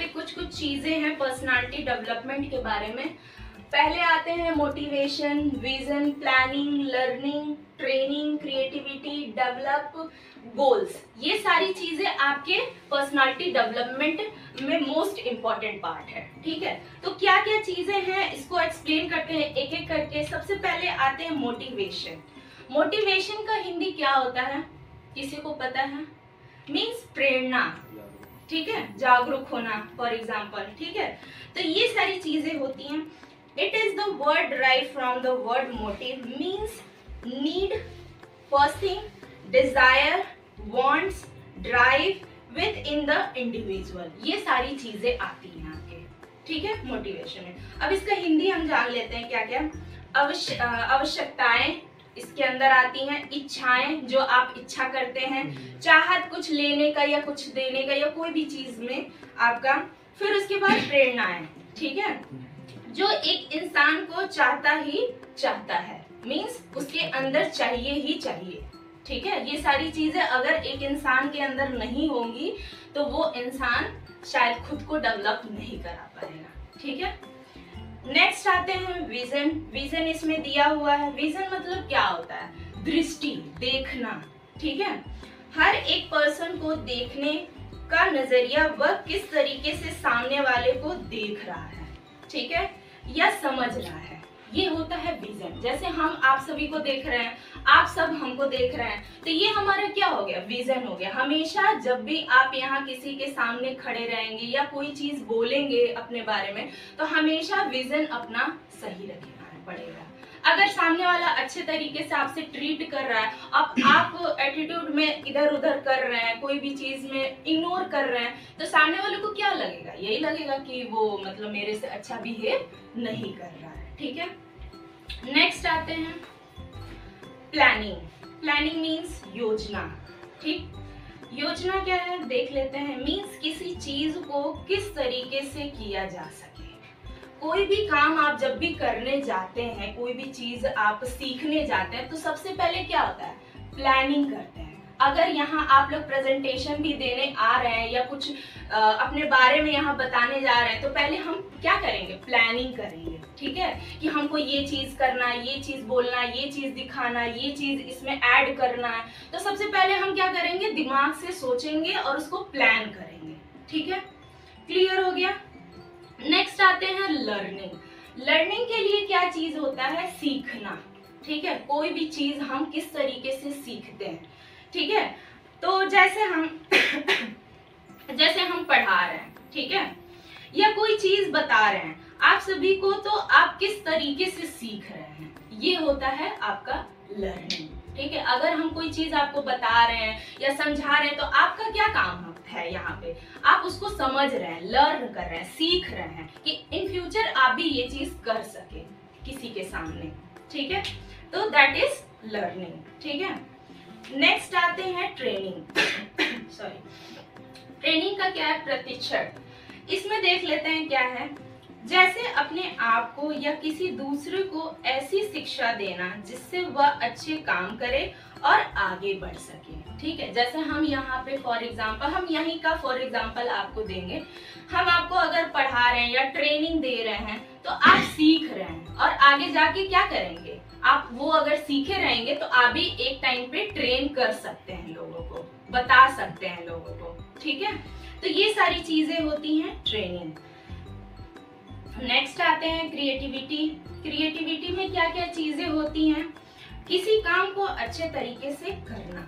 पे कुछ कुछ चीजें हैं पर्सनालिटी डेवलपमेंट के बारे में। पहले आते हैं motivation, vision, planning, learning, training, creativity, develop, goals. ये सारी चीजें आपके पर्सनालिटी डेवलपमेंट में मोस्ट इम्पॉर्टेंट पार्ट है। ठीक है, तो क्या क्या चीजें हैं इसको एक्सप्लेन करते हैं एक एक करके। सबसे पहले आते हैं मोटिवेशन। मोटिवेशन का हिंदी क्या होता है, किसी को पता है? मीन्स प्रेरणा, ठीक है, जागरूक होना फॉर एग्जाम्पल। ठीक है, तो ये सारी चीजें होती हैं। It is the word derived from the word motive, means need, pursuing, desire, wants, drive within the individual। ये सारी चीजें आती हैं आपके, ठीक है, मोटिवेशन में। अब इसका हिंदी हम जान लेते हैं क्या क्या। आवश्यकताएं इसके अंदर आती हैं, इच्छाएं जो आप इच्छा करते हैं, चाहत कुछ लेने का या कुछ देने का या कोई भी चीज में आपका। फिर उसके बाद प्रेरणाएं, ठीक है, जो एक इंसान को चाहता ही चाहता है, मीन्स उसके अंदर चाहिए ही चाहिए। ठीक है, ये सारी चीजें अगर एक इंसान के अंदर नहीं होंगी तो वो इंसान शायद खुद को डेवलप नहीं करा पाएगा। ठीक है, नेक्स्ट आते हैं विजन। विजन इसमें दिया हुआ है। विजन मतलब क्या होता है? दृष्टि, देखना। ठीक है, हर एक पर्सन को देखने का नजरिया, वह किस तरीके से सामने वाले को देख रहा है, ठीक है, या समझ रहा है, ये होता है विजन। जैसे हम आप सभी को देख रहे हैं, आप सब हमको देख रहे हैं, तो ये हमारा क्या हो गया? विजन हो गया। हमेशा जब भी आप यहाँ किसी के सामने खड़े रहेंगे या कोई चीज बोलेंगे अपने बारे में, तो हमेशा विजन अपना सही रखना पड़ेगा। अगर सामने वाला अच्छे तरीके से आपसे ट्रीट कर रहा है, आप एटीट्यूड में इधर उधर कर रहे हैं, कोई भी चीज में इग्नोर कर रहे हैं, तो सामने वाले को क्या लगेगा? यही लगेगा कि वो मतलब मेरे से अच्छा बिहेव नहीं कर रहा है। ठीक है, नेक्स्ट आते हैं प्लानिंग। प्लानिंग मीन्स योजना। ठीक, योजना क्या है देख लेते हैं। मीन्स किसी चीज को किस तरीके से किया जा सके। कोई भी काम आप जब भी करने जाते हैं, कोई भी चीज आप सीखने जाते हैं, तो सबसे पहले क्या होता है? प्लानिंग करते हैं। अगर यहाँ आप लोग प्रेजेंटेशन भी देने आ रहे हैं या कुछ अपने बारे में यहाँ बताने जा रहे हैं, तो पहले हम क्या करेंगे? प्लानिंग करेंगे। ठीक है, कि हमको ये चीज करना है, ये चीज बोलना है, ये चीज दिखाना है, ये चीज इसमें ऐड करना है। तो सबसे पहले हम क्या करेंगे? दिमाग से सोचेंगे और उसको प्लान करेंगे। ठीक है, क्लियर हो गया। नेक्स्ट आते हैं लर्निंग। लर्निंग के लिए क्या चीज होता है? सीखना। ठीक है, कोई भी चीज हम किस तरीके से सीखते हैं। ठीक है, तो जैसे हम पढ़ा रहे हैं, ठीक है, या कोई चीज बता रहे हैं आप सभी को, तो आप किस तरीके से सीख रहे हैं, ये होता है आपका लर्निंग। ठीक है, अगर हम कोई चीज आपको बता रहे हैं या समझा रहे हैं, तो आपका क्या काम है यहाँ पे? आप उसको समझ रहे हैं, लर्न कर रहे हैं, सीख रहे हैं कि इन फ्यूचर आप भी ये चीज कर सके किसी के सामने। ठीक है, तो दैट इज लर्निंग। ठीक है, नेक्स्ट आते हैं ट्रेनिंग। सॉरी, ट्रेनिंग का क्या है? प्रशिक्षण। इसमें देख लेते हैं क्या है। जैसे अपने आप को या किसी दूसरे को ऐसी शिक्षा देना जिससे वह अच्छे काम करे और आगे बढ़ सके। ठीक है, जैसे हम यहाँ पे फॉर एग्जांपल, हम यहीं का फॉर एग्जांपल आपको देंगे। हम आपको अगर पढ़ा रहे हैं या ट्रेनिंग दे रहे हैं, तो आप सीख रहे हैं और आगे जाके क्या करेंगे? आप वो अगर सीखे रहेंगे तो आप भी एक टाइम पे ट्रेन कर सकते हैं, लोगों को बता सकते हैं लोगों को। ठीक है, तो ये सारी चीजें होती हैं ट्रेनिंग। नेक्स्ट आते हैं क्रिएटिविटी। क्रिएटिविटी में क्या क्या चीजें होती हैं? किसी काम को अच्छे तरीके से करना।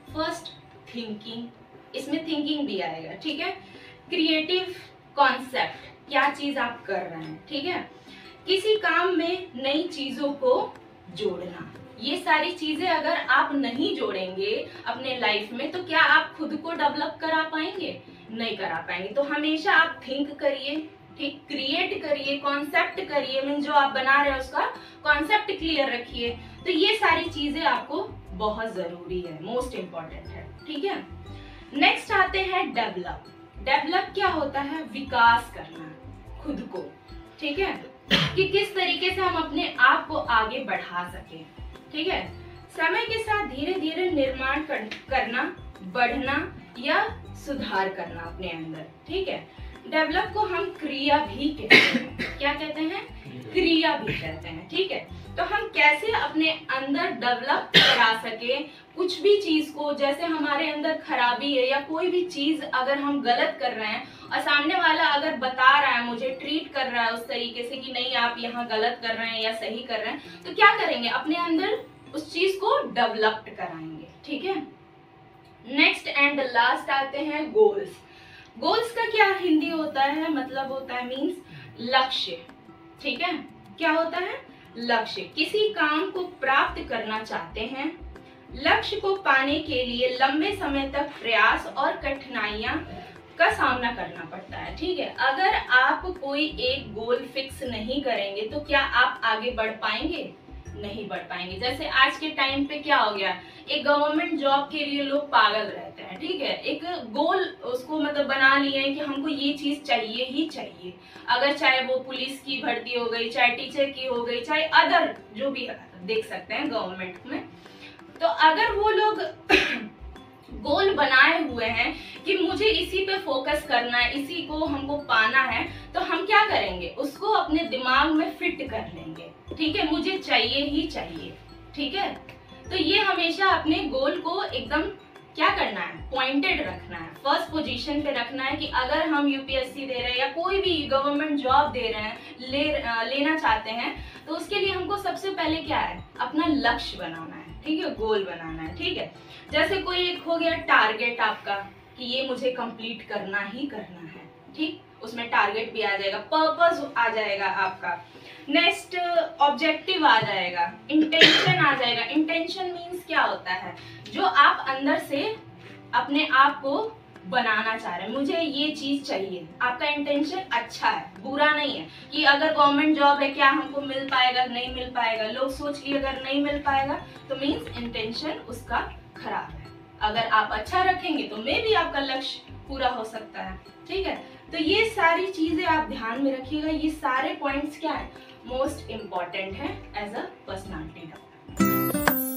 फर्स्ट थिंकिंग, इसमें थिंकिंग भी आएगा। ठीक है, क्रिएटिव कॉन्सेप्ट, क्या चीज आप कर रहे हैं। ठीक है, किसी काम में नई चीजों को जोड़ना। ये सारी चीजें अगर आप नहीं जोड़ेंगे अपने लाइफ में, तो क्या आप खुद को डेवलप करा पाएंगे? नहीं करा पाएंगे। तो हमेशा आप थिंक करिए, ठीक, क्रिएट करिए, कॉन्सेप्ट करिए, मीन जो आप बना रहे हैं उसका कॉन्सेप्ट क्लियर रखिए। तो ये सारी चीजें आपको बहुत जरूरी है, मोस्ट इम्पोर्टेंट है। ठीक है, नेक्स्ट आते हैं डेवलप। डेवलप क्या होता है? विकास करना खुद को। ठीक है, कि किस तरीके से हम अपने आप को आगे बढ़ा सके। ठीक है, समय के साथ धीरे धीरे निर्माण करना, बढ़ना या सुधार करना अपने अंदर। ठीक है, डेवलप को हम क्रिया भी कहते हैं। क्या कहते हैं? क्रिया भी कहते हैं। ठीक है, तो हम कैसे अपने अंदर डेवलप करा सके कुछ भी चीज को, जैसे हमारे अंदर खराबी है या कोई भी चीज अगर हम गलत कर रहे हैं और सामने वाला अगर बता रहा है, मुझे ट्रीट कर रहा है उस तरीके से कि नहीं आप यहाँ गलत कर रहे हैं या सही कर रहे हैं, तो क्या करेंगे? अपने अंदर उस चीज को डेवलप कराएंगे। ठीक है, नेक्स्ट एंड लास्ट आते हैं गोल्स। गोल्स का क्या हिंदी होता है? मतलब होता है मीन्स लक्ष्य। ठीक है, क्या होता है? लक्ष्य। किसी काम को प्राप्त करना चाहते हैं, लक्ष्य को पाने के लिए लंबे समय तक प्रयास और कठिनाइयां का सामना करना पड़ता है। ठीक है, अगर आप कोई एक गोल फिक्स नहीं करेंगे तो क्या आप आगे बढ़ पाएंगे? नहीं बढ़ पाएंगे। जैसे आज के टाइम पे क्या हो गया, एक गवर्नमेंट जॉब के लिए लोग पागल रहते हैं। ठीक है, एक गोल उसको मतलब बना लिए हैं कि हमको ये चीज चाहिए ही चाहिए, अगर चाहे वो पुलिस की भर्ती हो गई, चाहे टीचर की हो गई, चाहे अदर जो भी देख सकते हैं गवर्नमेंट में। तो अगर वो लोग गोल बनाए हुए हैं कि मुझे इसी पे फोकस करना है, इसी को हमको पाना है, तो हम क्या करेंगे? उसको अपने दिमाग में फिट कर लेंगे। ठीक है, मुझे चाहिए ही चाहिए। ठीक है, तो ये हमेशा अपने गोल को एकदम क्या करना है? पॉइंटेड रखना है, फर्स्ट पोजीशन पे रखना है कि अगर हम यूपीएससी दे रहे हैं या कोई भी गवर्नमेंट जॉब दे रहे हैं, लेना चाहते हैं, तो उसके लिए हमको सबसे पहले क्या है? अपना लक्ष्य बनाना है। ठीक है, गोल बनाना है। ठीक है, जैसे कोई एक हो गया टारगेट आपका कि ये मुझे कंप्लीट करना ही करना है। ठीक, उसमें टारगेट भी आ जाएगा, पर्पस आ जाएगा आपका, नेक्स्ट ऑब्जेक्टिव आ जाएगा, इंटेंशन आ जाएगा। इंटेंशन मीन्स क्या होता है? जो आप अंदर से अपने आप को बनाना चाह रहे हैं, मुझे ये चीज चाहिए। आपका इंटेंशन अच्छा है, बुरा नहीं है कि अगर गवर्नमेंट जॉब है क्या हमको मिल पाएगा, नहीं मिल पाएगा। लोग सोच लिए अगर नहीं मिल पाएगा तो मीन्स इंटेंशन उसका खराब है। अगर आप अच्छा रखेंगे तो मे भी आपका लक्ष्य पूरा हो सकता है। ठीक है, तो ये सारी चीजें आप ध्यान में रखिएगा। ये सारे पॉइंट्स क्या है? मोस्ट इम्पॉर्टेंट है एज अ पर्सनालिटी डेवलपमेंट।